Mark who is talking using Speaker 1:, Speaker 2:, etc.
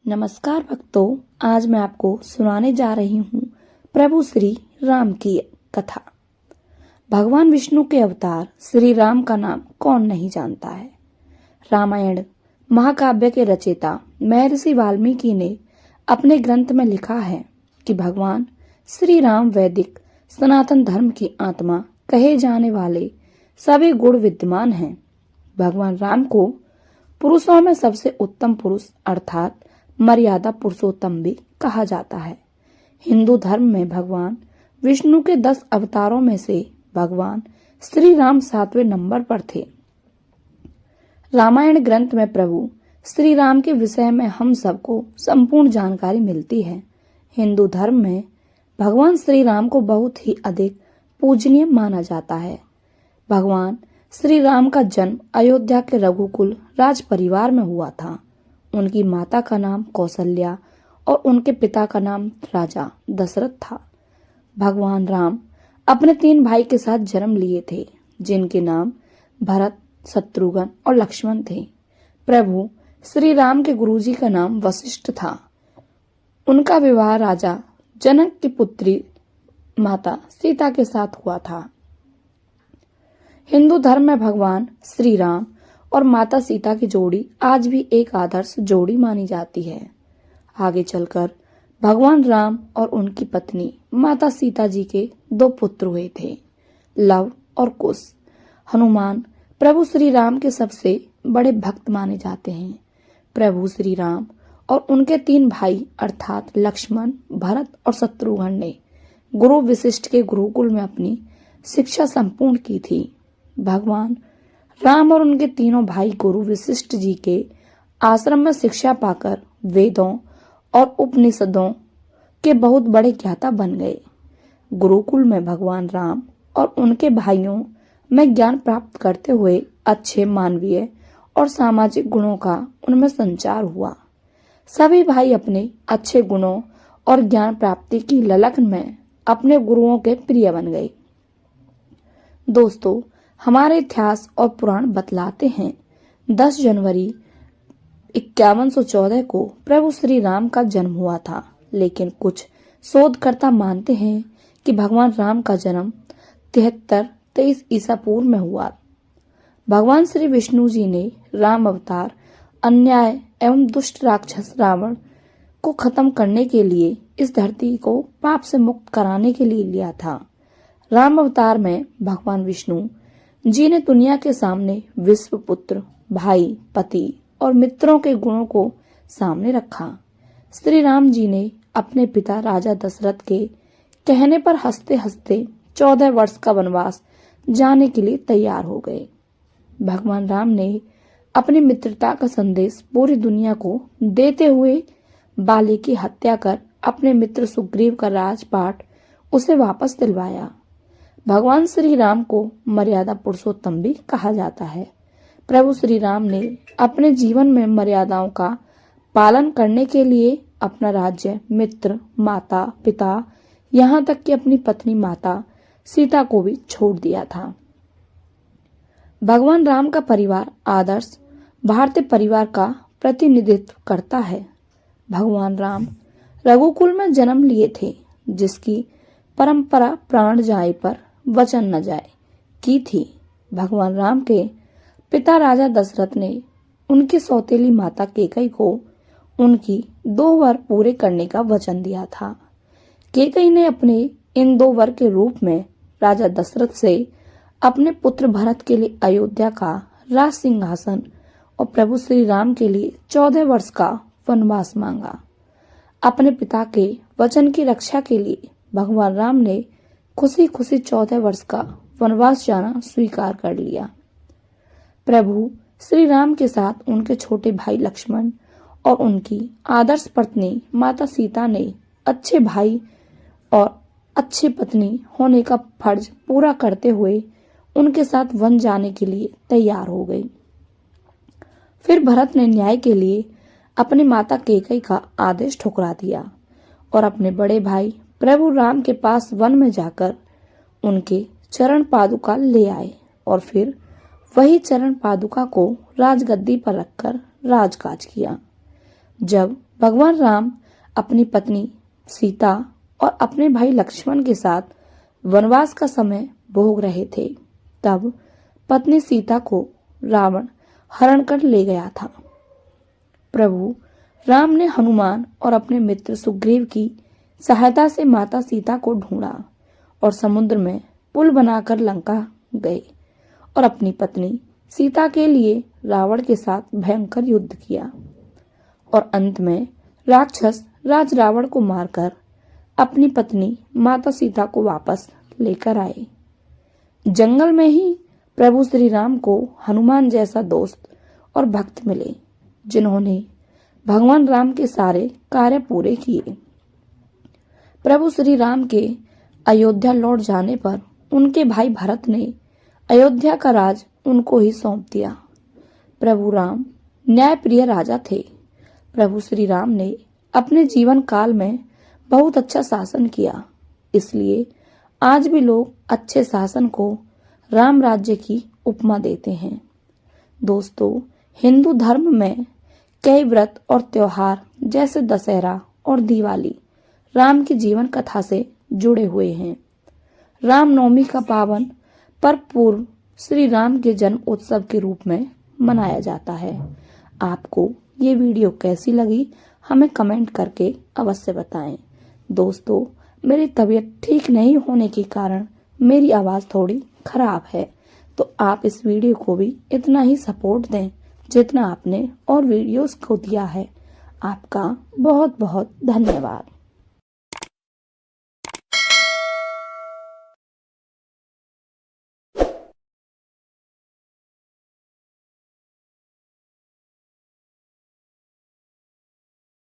Speaker 1: नमस्कार भक्तों, आज मैं आपको सुनाने जा रही हूँ प्रभु श्री राम की कथा। भगवान विष्णु के अवतार श्री राम का नाम कौन नहीं जानता है। रामायण महाकाव्य के रचयिता महर्षि वाल्मीकि ने अपने ग्रंथ में लिखा है कि भगवान श्री राम वैदिक सनातन धर्म की आत्मा कहे जाने वाले सभी गुण विद्यमान हैं। भगवान राम को पुरुषों में सबसे उत्तम पुरुष अर्थात मर्यादा पुरुषोत्तम भी कहा जाता है। हिंदू धर्म में भगवान विष्णु के 10 अवतारों में से भगवान श्री राम 7वें नंबर पर थे। रामायण ग्रंथ में प्रभु श्री राम के विषय में हम सबको संपूर्ण जानकारी मिलती है। हिंदू धर्म में भगवान श्री राम को बहुत ही अधिक पूजनीय माना जाता है। भगवान श्री राम का जन्म अयोध्या के रघुकुल राज परिवार में हुआ था। उनकी माता का नाम कौशल्या और उनके पिता का नाम राजा दशरथ था। भगवान राम अपने 3 भाई के साथ जन्म लिए थे, जिनके नाम भरत, शत्रुघ्न और लक्ष्मण थे। प्रभु श्री राम के गुरुजी का नाम वशिष्ठ था। उनका विवाह राजा जनक की पुत्री माता सीता के साथ हुआ था। हिंदू धर्म में भगवान श्री राम और माता सीता की जोड़ी आज भी एक आदर्श जोड़ी मानी जाती है। आगे चलकर भगवान राम और उनकी पत्नी माता सीता जी के 2 पुत्र हुए थे, लव और कुश। हनुमान प्रभु श्री राम के सबसे बड़े भक्त माने जाते हैं। प्रभु श्री राम और उनके 3 भाई अर्थात लक्ष्मण, भरत और शत्रुघ्न ने गुरु वशिष्ठ के गुरुकुल में अपनी शिक्षा संपूर्ण की थी। भगवान राम और उनके तीनों भाई गुरु वशिष्ठ जी के आश्रम में शिक्षा पाकर वेदों और उपनिषदों के बहुत बड़े ज्ञाता बन गए। गुरुकुल में भगवान राम और उनके भाइयों में ज्ञान प्राप्त करते हुए अच्छे मानवीय और सामाजिक गुणों का उनमें संचार हुआ। सभी भाई अपने अच्छे गुणों और ज्ञान प्राप्ति की ललक में अपने गुरुओं के प्रिय बन गए। दोस्तों, हमारे इतिहास और पुराण बतलाते हैं 10 जनवरी 5114 को प्रभु श्री राम का जन्म हुआ था, लेकिन कुछ शोधकर्ता मानते हैं कि भगवान राम का जन्म 73-23 ईसा पूर्व में हुआ। भगवान श्री विष्णु जी ने राम अवतार अन्याय एवं दुष्ट राक्षस रावण को खत्म करने के लिए इस धरती को पाप से मुक्त कराने के लिए लिया था। राम अवतार में भगवान विष्णु जी ने दुनिया के सामने विश्व पुत्र, भाई, पति और मित्रों के गुणों को सामने रखा। श्री राम जी ने अपने पिता राजा दशरथ के कहने पर हंसते हंसते 14 वर्ष का वनवास जाने के लिए तैयार हो गए। भगवान राम ने अपनी मित्रता का संदेश पूरी दुनिया को देते हुए बाली की हत्या कर अपने मित्र सुग्रीव का राजपाट उसे वापस दिलवाया। भगवान श्री राम को मर्यादा पुरुषोत्तम भी कहा जाता है। प्रभु श्री राम ने अपने जीवन में मर्यादाओं का पालन करने के लिए अपना राज्य, मित्र, माता, पिता, यहाँ तक कि अपनी पत्नी माता सीता को भी छोड़ दिया था। भगवान राम का परिवार आदर्श भारतीय परिवार का प्रतिनिधित्व करता है। भगवान राम रघुकुल में जन्म लिए थे, जिसकी परंपरा प्राण जाए पर वचन न जाए की थी। भगवान राम के पिता राजा दशरथ ने उनकी सौतेली माता कैकेयी को उनकी 2 वर पूरे करने का वचन दिया था। कैकेयी ने अपने इन 2 वर के रूप में राजा दशरथ से अपने पुत्र भरत के लिए अयोध्या का राज सिंहासन और प्रभु श्री राम के लिए 14 वर्ष का वनवास मांगा। अपने पिता के वचन की रक्षा के लिए भगवान राम ने खुशी खुशी 14 वर्ष का वनवास जाना स्वीकार कर लिया। प्रभु श्री राम के साथ उनके छोटे भाई लक्ष्मण और उनकी आदर्श पत्नी माता सीता ने अच्छे भाई और अच्छी पत्नी होने का फर्ज पूरा करते हुए उनके साथ वन जाने के लिए तैयार हो गई। फिर भरत ने न्याय के लिए अपनी माता कैकेयी का आदेश ठुकरा दिया और अपने बड़े भाई प्रभु राम के पास वन में जाकर उनके चरण पादुका ले आए और फिर वही चरण पादुका को राजगद्दी पर रखकर राजकाज किया। जब भगवान राम अपनी पत्नी सीता और अपने भाई लक्ष्मण के साथ वनवास का समय भोग रहे थे। तब पत्नी सीता को रावण हरण कर ले गया था। प्रभु राम ने हनुमान और अपने मित्र सुग्रीव की सहायता से माता सीता को ढूंढा और समुद्र में पुल बनाकर लंका गए और अपनी पत्नी सीता के लिए रावण के साथ भयंकर युद्ध किया और अंत में राक्षस राज रावण को मारकर अपनी पत्नी माता सीता को वापस लेकर आए। जंगल में ही प्रभु श्री राम को हनुमान जैसा दोस्त और भक्त मिले, जिन्होंने भगवान राम के सारे कार्य पूरे किए। प्रभु श्री राम के अयोध्या लौट जाने पर उनके भाई भरत ने अयोध्या का राज उनको ही सौंप दिया। प्रभु राम न्यायप्रिय राजा थे। प्रभु श्री राम ने अपने जीवन काल में बहुत अच्छा शासन किया, इसलिए आज भी लोग अच्छे शासन को राम राज्य की उपमा देते हैं। दोस्तों, हिंदू धर्म में कई व्रत और त्योहार जैसे दशहरा और दिवाली राम की जीवन कथा से जुड़े हुए हैं। रामनवमी का पावन पर्व पूर्व श्री राम के जन्म उत्सव के रूप में मनाया जाता है। आपको ये वीडियो कैसी लगी हमें कमेंट करके अवश्य बताएं। दोस्तों, मेरी तबीयत ठीक नहीं होने के कारण मेरी आवाज़ थोड़ी खराब है, तो आप इस वीडियो को भी इतना ही सपोर्ट दें जितना आपने और वीडियोस को दिया है। आपका बहुत बहुत धन्यवाद।